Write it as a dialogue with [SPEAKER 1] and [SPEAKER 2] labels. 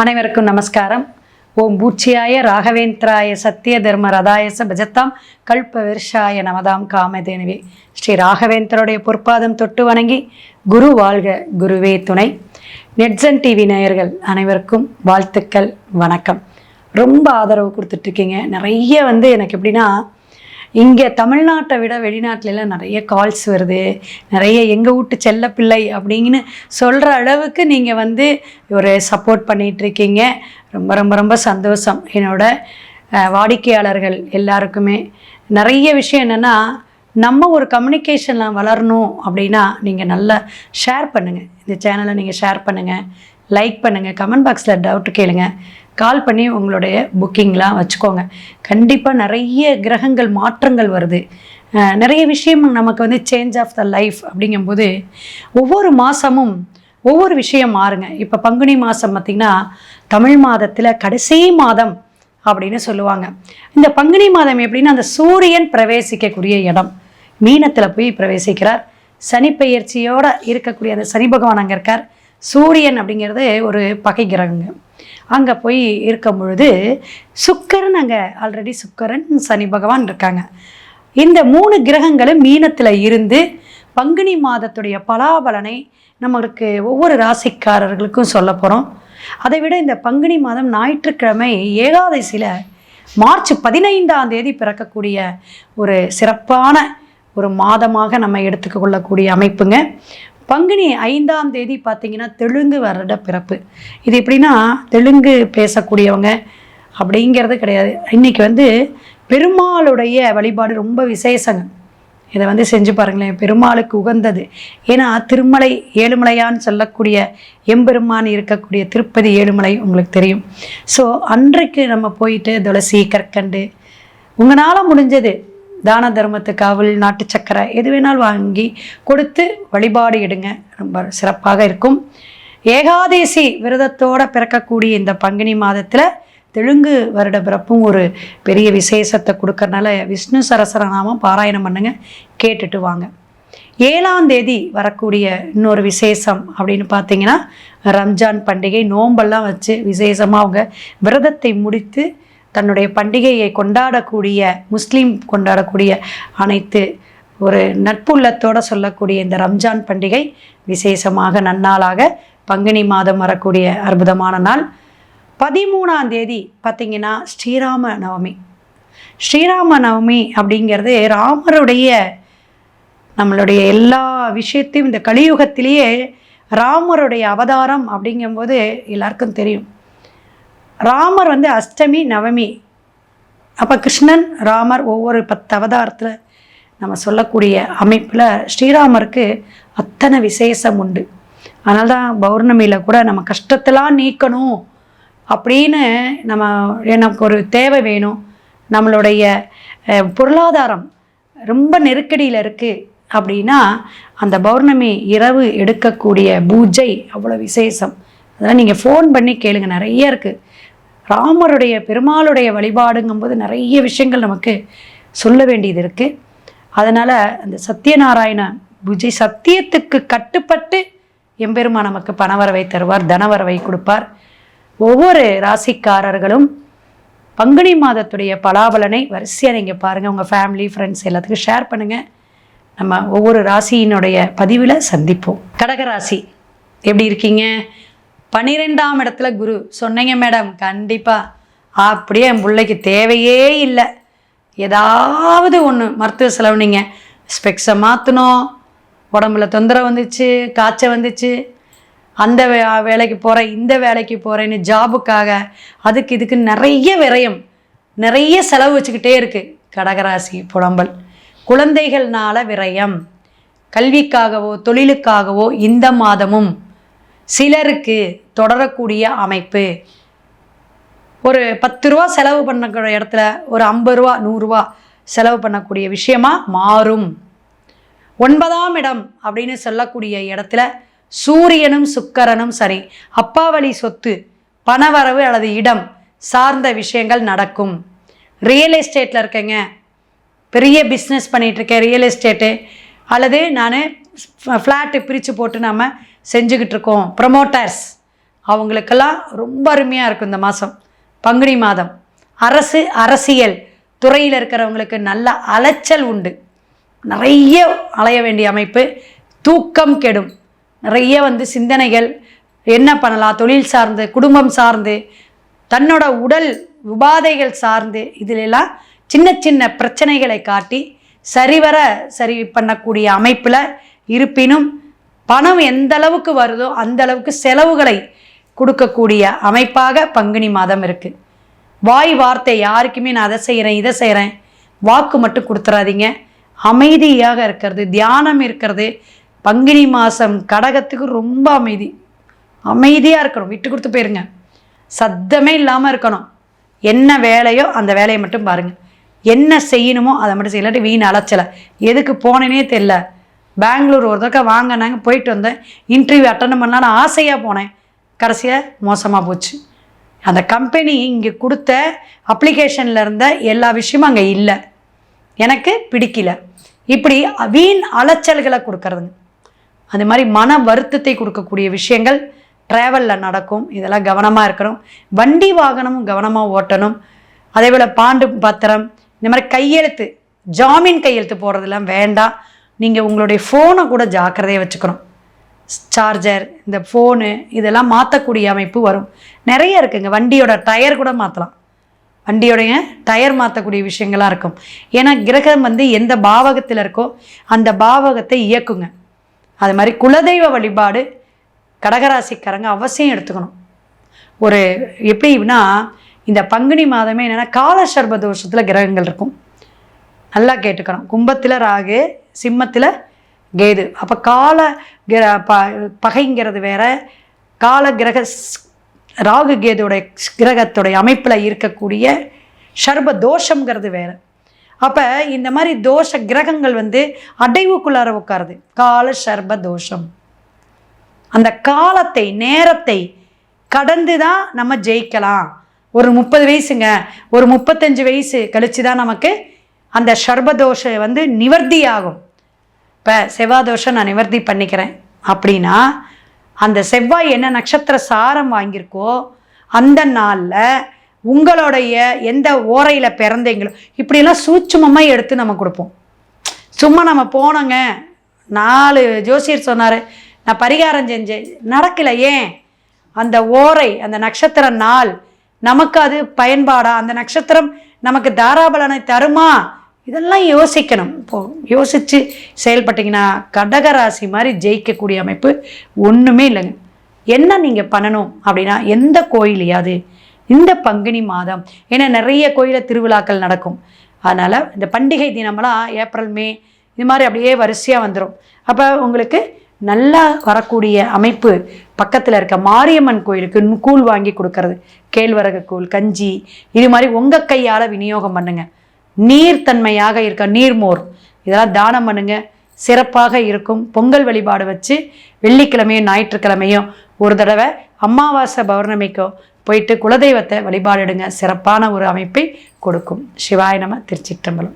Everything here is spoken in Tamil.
[SPEAKER 1] அனைவருக்கும் நமஸ்காரம். ஓம் பூச்சியாய ராகவேந்திராய சத்திய தர்ம ரதாயச பஜத்தாம் கல்ப விருஷாய நமதாம் காமதேனுவே. ஸ்ரீ ராகவேந்தருடைய பொற்பாதம் தொட்டு வணங்கி குரு வாழ்க, குருவே துணை. நெட்சன் டிவி நேயர்கள் அனைவருக்கும் வாழ்த்துக்கள், வணக்கம். ரொம்ப ஆதரவு கொடுத்துட்ருக்கீங்க. நிறைய எனக்கு எப்படின்னா, இங்கே தமிழ்நாட்டை விட வெளிநாட்டிலலாம் நிறைய கால்ஸ் வருது. நிறைய எங்கள் வீட்டு செல்லப்பிள்ளை அப்படின்னு சொல்கிற அளவுக்கு நீங்கள் ஒரு சப்போர்ட் பண்ணிகிட்ருக்கீங்க. ரொம்ப ரொம்ப ரொம்ப சந்தோஷம். என்னோட வாடிக்கையாளர்கள் எல்லாருக்குமே நிறைய விஷயம் என்னென்னா, நம்ம ஒரு கம்யூனிகேஷனில் வளரணும் அப்படின்னா நீங்கள் நல்லா ஷேர் பண்ணுங்கள். இந்த சேனலை நீங்கள் ஷேர் பண்ணுங்கள், லைக் பண்ணுங்கள், கமெண்ட் பாக்ஸில் டவுட்டு கேளுங்க, கால் பண்ணி உங்களுடைய புக்கிங்லாம் வச்சுக்கோங்க. கண்டிப்பாக நிறைய கிரகங்கள் மாற்றங்கள் வருது. நிறைய விஷயம் நமக்கு சேஞ்ச் ஆஃப் த லைஃப் அப்படிங்கும்போது ஒவ்வொரு மாதமும் ஒவ்வொரு விஷயம் மாறுங்க. இப்போ பங்குனி மாதம் பார்த்திங்கன்னா தமிழ் மாதத்தில் கடைசி மாதம் அப்படின்னு சொல்லுவாங்க. இந்த பங்குனி மாதம் எப்படின்னா, அந்த சூரியன் பிரவேசிக்கக்கூடிய இடம் மீனத்தில் போய் பிரவேசிக்கிறார். சனி பெயர்ச்சியோடு இருக்கக்கூடிய அந்த சனி பகவான் அங்கே இருக்கார். சூரியன் அப்படிங்கிறது ஒரு பகை கிரகங்க. அங்கே போய் இருக்கும் பொழுது சுக்கிரன், அங்கே ஆல்ரெடி சுக்கிரன் சனி பகவான் இருக்காங்க. இந்த 3 கிரகங்களும் மீனத்தில் இருந்து பங்குனி மாதத்துடைய பலாபலனை நம்மளுக்கு ஒவ்வொரு ராசிக்காரர்களுக்கும் சொல்ல போகிறோம். அதை விட இந்த பங்குனி மாதம் ஞாயிற்றுக்கிழமை ஏகாதசியில் மார்ச் 15ஆம் தேதி பிறக்கக்கூடிய ஒரு சிறப்பான ஒரு மாதமாக நம்ம எடுத்துக்க கொள்ளக்கூடிய அமைப்புங்க. பங்குனி 5ஆம் தேதி பார்த்திங்கன்னா தெலுங்கு வருட பிறப்பு. இது எப்படின்னா, தெலுங்கு பேசக்கூடியவங்க அப்படிங்கிறது கிடையாது. இன்றைக்கி பெருமாளுடைய வழிபாடு ரொம்ப விசேஷங்க. இதை செஞ்சு பாருங்களேன், பெருமாளுக்கு உகந்தது. ஏன்னா திருமலை ஏழுமலையான்னு சொல்லக்கூடிய எம்பெருமான் இருக்கக்கூடிய திருப்பதி ஏழுமலை உங்களுக்கு தெரியும். ஸோ அன்றைக்கு நம்ம போயிட்டு துளசி, கற்கண்டு, உங்களால் முடிஞ்சது தான தர்மத்துக்கு அவள், நாட்டு சக்கரை எது வேணாலும் வாங்கி கொடுத்து வழிபாடு எடுங்க. ரொம்ப சிறப்பாக இருக்கும். ஏகாதசி விரதத்தோடு பிறக்கக்கூடிய இந்த பங்குனி மாதத்தில் தெலுங்கு வருட பிறப்பும் ஒரு பெரிய விசேஷத்தை கொடுக்கறனால விஷ்ணு சரசரநாமம் பாராயணம் பண்ணுங்க, கேட்டுட்டு வாங்க. 7ஆம் தேதி வரக்கூடிய இன்னொரு விசேஷம் அப்படின்னு பார்த்தீங்கன்னா, ரம்ஜான் பண்டிகை. நோம்பெல்லாம் வச்சு விசேஷமாக அவங்க விரதத்தை முடித்து தன்னுடைய பண்டிகையை கொண்டாடக்கூடிய, முஸ்லீம் கொண்டாடக்கூடிய அனைத்து ஒரு நட்புள்ளத்தோடு சொல்லக்கூடிய இந்த ரம்ஜான் பண்டிகை விசேஷமாக நன்னாளாக பங்குனி மாதம் வரக்கூடிய அற்புதமான நாள். 13ஆம் தேதி பார்த்திங்கன்னா ஸ்ரீராம நவமி. ஸ்ரீராம நவமி அப்படிங்கிறது ராமருடைய, நம்மளுடைய எல்லா விஷயத்தையும் இந்த கலியுகத்திலேயே ராமருடைய அவதாரம் அப்படிங்கும்போது எல்லாருக்கும் தெரியும். ராமர் அஷ்டமி நவமி. அப்போ கிருஷ்ணன் ராமர் ஒவ்வொரு 10 அவதாரத்தில் நம்ம சொல்லக்கூடிய அமைப்பில் ஸ்ரீராமருக்கு அத்தனை விசேஷம் உண்டு. அதனால தான் பௌர்ணமியில் கூட நம்ம கஷ்டத்தெல்லாம் நீக்கணும் அப்படின்னு நமக்கு ஒரு தேவை வேணும், நம்மளுடைய பொருளாதாரம் ரொம்ப நெருக்கடியில் இருக்குது அப்படின்னா அந்த பௌர்ணமி இரவு எடுக்கக்கூடிய பூஜை அவ்வளோ விசேஷம். அதெல்லாம் நீங்கள் ஃபோன் பண்ணி கேளுங்க, நிறைய இருக்குது. ராமருடைய பெருமாளுடைய வழிபாடுங்கும்போது நிறைய விஷயங்கள் நமக்கு சொல்ல வேண்டியது இருக்குது. அதனால் அந்த சத்யநாராயண பூஜை, சத்தியத்துக்கு கட்டுப்பட்டு எம்பெருமான் நமக்கு பணவரவை தருவார், தனவரவை கொடுப்பார். ஒவ்வொரு ராசிக்காரர்களும் பங்குனி மாதத்துடைய பலாபலனை வரிசையாக நீங்கள் பாருங்கள். உங்கள் ஃபேமிலி, ஃப்ரெண்ட்ஸ் எல்லாத்துக்கும் ஷேர் பண்ணுங்கள். நம்ம ஒவ்வொரு ராசியினுடைய பதிவில் சந்திப்போம். கடகராசி எப்படி இருக்கீங்க? 12ஆம் இடத்துல குரு. சொன்னீங்க மேடம், கண்டிப்பாக அப்படியே என் பிள்ளைக்கு தேவையே இல்லை, ஏதாவது ஒன்று மருத்துவ செலவு, நீங்கள் ஸ்பெக்ஸை மாற்றணும், உடம்புல தொந்தரவு வந்துச்சு, காய்ச்சல் வந்துச்சு, அந்த வேலைக்கு போகிறேன், இந்த வேலைக்கு போகிறேன்னு ஜாபுக்காக அதுக்கு இதுக்கு நிறைய விரயம், நிறைய செலவு வச்சுக்கிட்டே இருக்குது கடகராசி. புலம்பல், குழந்தைகள்னால விரயம், கல்விக்காகவோ தொழிலுக்காகவோ இந்த மாதமும் சிலருக்கு தொடரக்கூடிய அமைப்பு. ஒரு 10 ரூபா செலவு பண்ணக்கூடிய இடத்துல ஒரு 50 ரூபா 100 ரூபா செலவு பண்ணக்கூடிய விஷயமா மாறும். 9ஆம் இடம் அப்படின்னு சொல்லக்கூடிய இடத்துல சூரியனும் சுக்கிரனும் சரி. அப்பா வழி சொத்து, பணவரவு அல்லது இடம் சார்ந்த விஷயங்கள் நடக்கும். ரியல் எஸ்டேட்டில் இருக்கேங்க, பெரிய பிஸ்னஸ் பண்ணிகிட்ருக்கேன், ரியல் எஸ்டேட்டு அல்லது நான் ஃப்ளாட்டு பிரித்து போட்டு நாம் செஞ்சுக்கிட்டு இருக்கோம், ப்ரமோட்டர்ஸ் அவங்களுக்கெல்லாம் ரொம்ப அருமையாக இருக்கும் இந்த மாதம், பங்குனி மாதம். அரசியல் துறையில் இருக்கிறவங்களுக்கு நல்ல அலைச்சல் உண்டு, நிறைய அலைய வேண்டிய அமைப்பு. தூக்கம் கெடும், நிறைய சிந்தனைகள் என்ன பண்ணலாம், தொழில் சார்ந்து, குடும்பம் சார்ந்து, தன்னோட உடல் உபாதைகள் சார்ந்து, இதிலெல்லாம் சின்ன சின்ன பிரச்சனைகளை காட்டி சரி பண்ணக்கூடிய அமைப்பில் இருப்பினும் பணம் எந்த அளவுக்கு வருதோ அந்த அளவுக்கு செலவுகளை கொடுக்கக்கூடிய அமைப்பாக பங்குனி மாதம் இருக்குது. வாய் வார்த்தை யாருக்குமே நான் அதை செய்கிறேன் இதை செய்கிறேன் வாக்கு மட்டும் கொடுத்துறாதீங்க. அமைதியாக இருக்கிறது, தியானம் இருக்கிறது. பங்குனி மாதம் கடகத்துக்கு ரொம்ப அமைதியாக இருக்கணும், விட்டு கொடுத்து போயிருங்க. சத்தமே இல்லாமல் இருக்கணும். என்ன வேலையோ அந்த வேலையை மட்டும் பாருங்கள், என்ன செய்யணுமோ அதை மட்டும் செய்யலாட்டி வீண் அலைச்சலை. எதுக்கு போனேனே தெரியல. பெங்களூர் ஒரு தடவை வாங்கினாங்க, போயிட்டு வந்தேன், இன்டர்வியூ அட்டன் பண்ணலான்னு ஆசையாக போனேன், கடைசியாக மோசமாக போச்சு. அந்த கம்பெனி இங்கே கொடுத்த அப்ளிகேஷனில் இருந்த எல்லா விஷயமும் அங்கே இல்லை, எனக்கு பிடிக்கல. இப்படி வீண் அலைச்சல்களை கொடுக்கறதுங்க. அது மாதிரி மன வருத்தத்தை கொடுக்கக்கூடிய விஷயங்கள் ட்ராவலில் நடக்கும். இதெல்லாம் கவனமாக இருக்கணும். வண்டி வாகனமும் கவனமாக ஓட்டணும். அதே போல் பாண்டு பத்திரம், இந்த மாதிரி கையெழுத்து, ஜாமீன் கையெழுத்து போடுறதெல்லாம் வேண்டாம். நீங்கள் உங்களுடைய ஃபோனை கூட ஜாக்கிரதையாக வச்சுக்கணும். சார்ஜர், இந்த ஃபோனு இதெல்லாம் மாற்றக்கூடிய அமைப்பு வரும், நிறைய இருக்குங்க. வண்டியோட டயர் கூட மாற்றலாம், வண்டியோடைய டயர் மாற்றக்கூடிய விஷயங்கள்லாம் இருக்கும். ஏன்னா கிரகம் எந்த பாவகத்தில் இருக்கோ அந்த பாவகத்தை இயக்குங்க. அது மாதிரி குலதெய்வ வழிபாடு கடகராசிக்காரங்க அவசியம் எடுத்துக்கணும். ஒரு எப்படின்னா இந்த பங்குனி மாதமே என்னென்னா கால சர்ப தோஷத்தில் கிரகங்கள் இருக்கும், நல்லா கேட்டுக்கணும். கும்பத்தில் ராகு, சிம்மத்தில் கேது. அப்போ கால பகைங்கிறது வேற, கால கிரக ராகு கேதுடைய கிரகத்துடைய அமைப்பில் இருக்கக்கூடிய சர்ப தோஷங்கிறது வேறு. அப்போ இந்த மாதிரி தோஷ கிரகங்கள் அடைவுக்குள்ளார உட்காருது, கால சர்ப தோஷம். அந்த காலத்தை நேரத்தை கடந்து தான் நம்ம ஜெயிக்கலாம். ஒரு 30 வயசுங்க, ஒரு 35 வயசு கழிச்சு தான் நமக்கு அந்த சர்பதோஷ நிவர்த்தி ஆகும். இப்போ செவ்வாய் தோஷம் நான் நிவர்த்தி பண்ணிக்கிறேன் அப்படின்னா அந்த செவ்வாய் என்ன நட்சத்திர சாரம் வாங்கியிருக்கோ அந்த நாளில் உங்களுடைய எந்த ஓரையில் பிறந்தீங்களோ இப்படியெல்லாம் சூட்சுமமாக எடுத்து நம்ம கொடுப்போம். சும்மா நம்ம போனோங்க, 4 ஜோசியர் சொன்னார், நான் பரிகாரம் செஞ்சேன், நடக்கலை. ஏன்? அந்த ஓரை, அந்த நட்சத்திர நாள் நமக்கு அது பயன்பாடா, அந்த நட்சத்திரம் நமக்கு தாராபலனை தருமா, இதெல்லாம் யோசிக்கணும். இப்போது யோசித்து செயல்பட்டிங்கன்னா கடகராசி மாதிரி ஜெயிக்கக்கூடிய அமைப்பு ஒன்றுமே இல்லைங்க. என்ன நீங்கள் பண்ணணும் அப்படின்னா, எந்த கோயிலையாவது இந்த பங்குனி மாதம், ஏன்னா நிறைய கோயிலில் திருவிழாக்கள் நடக்கும், அதனால் இந்த பண்டிகை தினமெல்லாம் ஏப்ரல் மே இது மாதிரி அப்படியே வரிசையாக வந்துடும். அப்போ உங்களுக்கு நல்லா வரக்கூடிய அமைப்பு பக்கத்தில் இருக்க மாரியம்மன் கோயிலுக்கு கூழ் வாங்கி கொடுக்கறது, கேழ்வரகு கூழ், கஞ்சி, இது மாதிரி உங்கள் கையால் விநியோகம் பண்ணுங்கள். நீர்த்தன்மையாக இருக்க நீர்மோர் இதெல்லாம் தானம் பண்ணுங்க, சிறப்பாக இருக்கும். பொங்கல் வழிபாடு வச்சு வெள்ளிக்கிழமையும் ஞாயிற்றுக்கிழமையும் ஒரு தடவை அமாவாசை பௌர்ணமிக்கோ போயிட்டு குலதெய்வத்தை வழிபாடுடுங்க, சிறப்பான ஒரு அமைப்பை கொடுக்கும். சிவாய நம. திருச்சிற்றம்பலம்.